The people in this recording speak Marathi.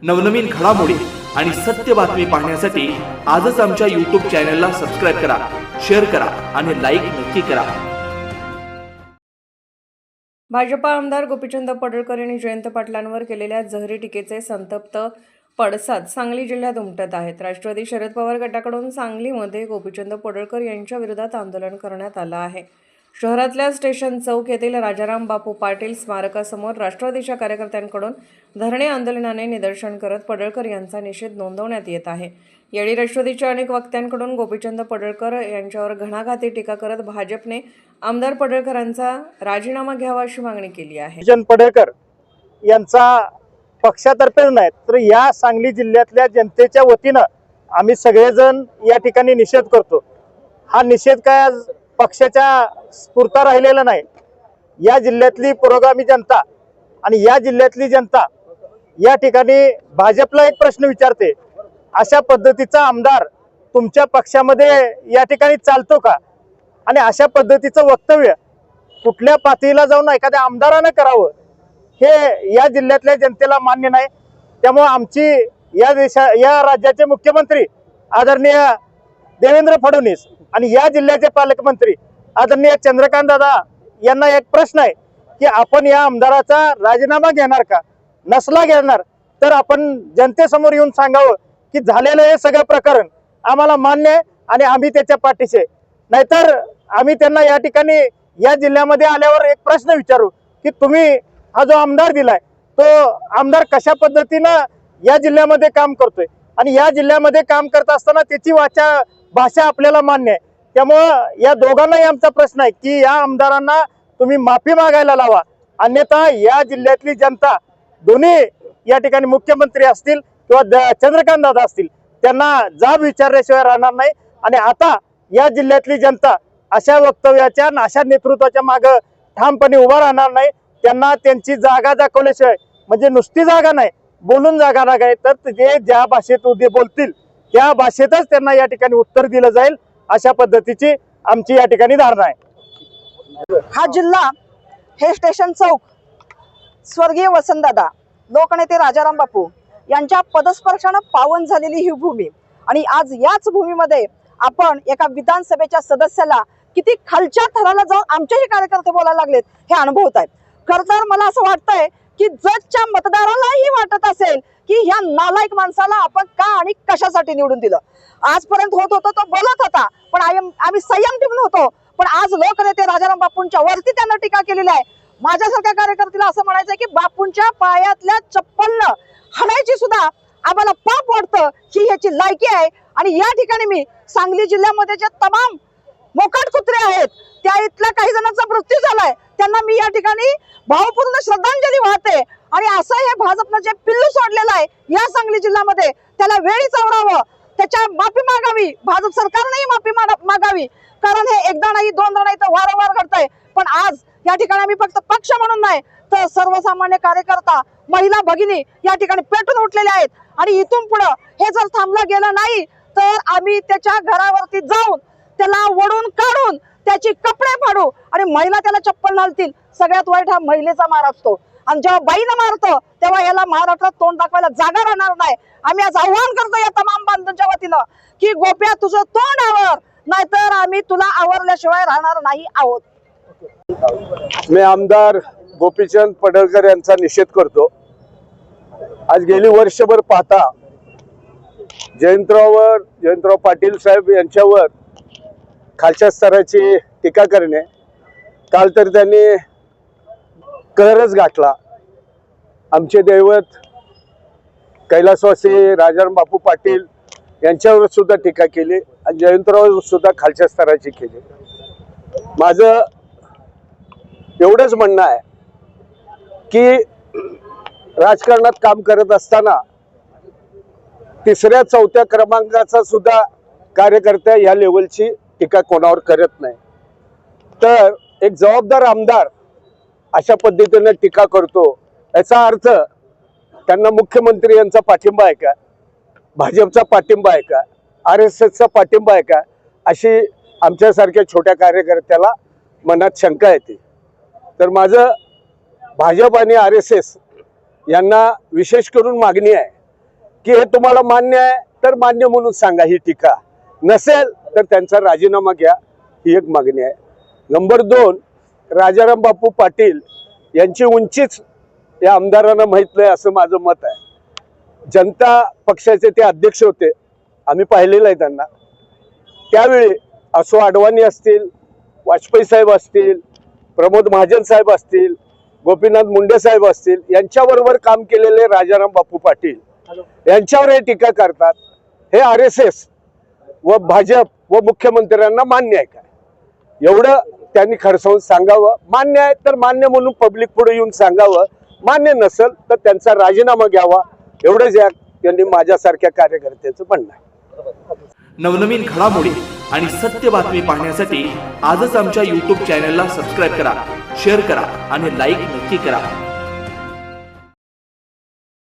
नवनवीन घडामोडी आणि सत्य बातमी पाहण्यासाठी आजच आमच्या YouTube चॅनलला सबस्क्राईब करा, शेअर करा आणि लाईक नक्की करा। भाजपा आमदार गोपीचंद पडळकर यांनी जयंत पाटलांवर केलेल्या जहरी टीकेचे संतप्त पडसाद सांगली जिल्ह्यात उमटत आहेत। राष्ट्रवादी शरद पवार गटाकडून सांगलीमध्ये गोपीचंद पडळकर यांच्या विरोधात आंदोलन करण्यात आलं आहे। शहरातल्या स्टेशन चौक येथील राजाराम बापू पाटील स्मारकासमोर राष्ट्रवादीच्या कार्यकर्त्यांकडून धरणे आंदोलनाने निदर्शन करत पडळकर यांचा निषेध नोंदवण्यात येत आहे। यावेळी राष्ट्रवादीच्या अनेक वक्त्यांकडून गोपीचंद पडळकर यांच्यावर घणाघाती टीका करत भाजपने आमदार पडळकरांचा राजीनामा घ्यावा अशी मागणी केली आहे। गोपीचंद पडळकर यांचा पक्षातर्फे नाही तर या सांगली जिल्ह्यातल्या जनतेच्या वतीनं आम्ही सगळेजण या ठिकाणी निषेध करतो। हा निषेध काय पक्षाच्या स्फूर्त राहिलेला नाही। या जिल्ह्यातली पुरोगामी जनता आणि या जिल्ह्यातली जनता या ठिकाणी भाजपला एक प्रश्न विचारते, अशा पद्धतीचा आमदार तुमच्या पक्षामध्ये या ठिकाणी चालतो का? आणि अशा पद्धतीचं वक्तव्य कुठल्या पातळीला जाऊन एखाद्या आमदारानं करावं हे या जिल्ह्यातल्या जनतेला मान्य नाही। त्यामुळे आमची या राज्याचे मुख्यमंत्री आदरणीय देवेंद्र फडणवीस आणि या जिल्ह्याचे पालकमंत्री आदरणीय चंद्रकांत दादा यांना एक प्रश्न आहे की आपण या आमदाराचा राजीनामा घेणार का? नसला घेणार तर आपण जनतेसमोर येऊन सांगावं की झालेलं हे सगळं प्रकरण आम्हाला मान्य आहे आणि आम्ही त्याच्या पाठीशी आहे। नाहीतर आम्ही त्यांना या ठिकाणी या जिल्ह्यामध्ये आल्यावर एक प्रश्न विचारू की तुम्ही हा जो आमदार दिलाय तो आमदार कशा पद्धतीनं या जिल्ह्यामध्ये काम करतोय आणि या जिल्ह्यामध्ये काम करत असताना त्याची भाषा आपल्याला मान्य आहे। त्यामुळं या दोघांनाही आमचा प्रश्न आहे की या आमदारांना तुम्ही माफी मागायला लावा, अन्यथा या जिल्ह्यातली जनता दोन्ही या ठिकाणी मुख्यमंत्री असतील किंवा चंद्रकांत दादा असतील त्यांना जाब विचारल्याशिवाय राहणार नाही। आणि आता या जिल्ह्यातली जनता अशा वक्तव्याच्या आणि अशा नेतृत्वाच्या मागे ठामपणे उभा राहणार नाही। त्यांना त्यांची जागा दाखवल्याशिवाय म्हणजे नुसती जागा नाही, बोलून जागा लागाय तर ते ज्या भाषेत उद्या बोलतील त्या भाषेतच त्यांना या ठिकाणी उत्तर दिलं जाईल, अशा पद्धतीची आमची या ठिकाणी धारणा आहे। हा जिल्हा हे स्टेशन चौक स्वर्गीय वसंतदादा लोकनेते राजाराम बापू यांच्या पदस्पर्शाने पावन झालेली ही भूमी आणि आज याच भूमीमध्ये आपण एका विधानसभेच्या सदस्याला किती खालच्या थराला जाऊन आमचेही कार्यकर्ते बोलायला लागलेत हे अनुभवत आहेत। खरं तर मला असं वाटतंय की जजच्या मतदारालाही वाटत असेल की ह्या नालायक माणसाला आपण का आणि कशासाठी निवडून दिलं। आजपर्यंत होत होतो तो बोलत होता पण आम्ही संयम ठेवून होतो, पण आज लोकनेते राजाराम बापूंच्या वरती त्यांना टीका केलेली आहे। माझ्यासारख्या कार्यकर्त्याला असं म्हणायचंय की बापूंच्या पायातल्या चप्पलनं हाणायची सुद्धा आम्हाला पाप वाटतं ही ह्याची लायकी आहे। आणि या ठिकाणी मी सांगली जिल्ह्यामध्ये जे तमाम मोकाट कुत्रे आहेत त्या इथल्या काही जणांचा मृत्यू झालाय, त्यांना मी या ठिकाणी भावपूर्ण श्रद्धांजली वाहते। आणि असं हे भाजपनं जे पिल्लू सोडलेलं आहे या सांगली जिल्ह्यामध्ये त्याला वेळीच आवरावं, त्याच्या माफी मागावी, भाजप सरकारनेही माफी मागावी, कारण हे एकदा नाही दोनदा नाही तर वारंवार घडतंय। पण आज या ठिकाणी आम्ही फक्त पक्ष म्हणून नाही तर सर्वसामान्य कार्यकर्ता महिला भगिनी या ठिकाणी पेटून उठलेले आहेत आणि इथून पुढे हे जर थांबलं गेलं नाही तर आम्ही त्याच्या घरावरती जाऊन त्याला ओढून काढून त्याची कपडे फाडू आणि महिला त्याला चप्पल घालतील। सगळ्यात वाईट हा महिलेचा मार असतो आणि जेव्हा बाईनं मारतो तेव्हा याला महाराष्ट्रात तोंड दाखवायला जागा राहणार नाही। आम्ही आज आव्हान करतो या तमाम बांधवांच्या वतीनं की गोप्या तुझं तोंड आवर, नाहीतर आम्ही तुला आवरल्याशिवाय राहणार नाही आहोत। मी आमदार गोपीचंद पडळकर यांचा निषेध करतो। आज गेली वर्षभर पाहता जयंतराव पाटील साहेब यांच्यावर खालच्या स्तराची टीका करणे, काल तर त्यांनी कहरच गाठला। आमचे दैवत कैलासवासी राजाराम बापू पाटील यांच्यावर सुद्धा टीका केली आणि जयंतराव सुद्धा खालच्या स्तराची केली। माझं एवढंच म्हणणं आहे की राजकारणात काम करत असताना तिसऱ्या चौथ्या क्रमांकाचा सुद्धा कार्यकर्ता या लेवलची टीका कोणावर करत नाही। तर एक जबाबदार आमदार अशा पद्धतीने टीका करतो याचा अर्थ त्यांना मुख्यमंत्री यांचा पाठिंबा आहे का, भाजपचा पाठिंबा आहे का, RSSचा पाठिंबा आहे का, अशी आमच्यासारख्या छोट्या कार्यकर्त्याला मनात शंका येते। तर माझं भाजप आणि RSS यांना विशेष करून मागणी आहे की हे तुम्हाला मान्य आहे तर मान्य म्हणून सांगा ही टीका, नसेल तर त्यांचा राजीनामा घ्या, ही एक मागणी आहे. नंबर 2, राजाराम बापू पाटील यांची उंचीच या आमदारांना माहित नाही असं माझं मत आहे. जनता पक्षाचे ते अध्यक्ष होते, आम्ही पाहिलेलं आहे त्यांना. त्यावेळी असो अडवाणी असतील, वाजपेयी साहेब असतील, प्रमोद महाजन साहेब असतील, गोपीनाथ मुंडे साहेब असतील, यांच्याबरोबर काम केलेले राजाराम बापू पाटील यांच्यावर हे टीका करतात. हे RSS व भाजप व मुख्यमंत्र्यांना मान्य आहे का? एवढं त्यांनी खडसावून सांगावं. मान्य आहे तर मान्य म्हणून पब्लिक पुढे येऊन सांगावं, मान्य नसेल तर त्यांचा राजीनामा घ्यावा. एवढंच यांनी माझ्यासारख्या कार्यकर्त्याचं म्हणणं आहे. नवनवीन घडामोडी आणि सत्य बातमी पाहण्यासाठी आजच आमच्या YouTube चॅनलला सबस्क्राईब करा, शेअर करा आणि लाईक नक्की करा.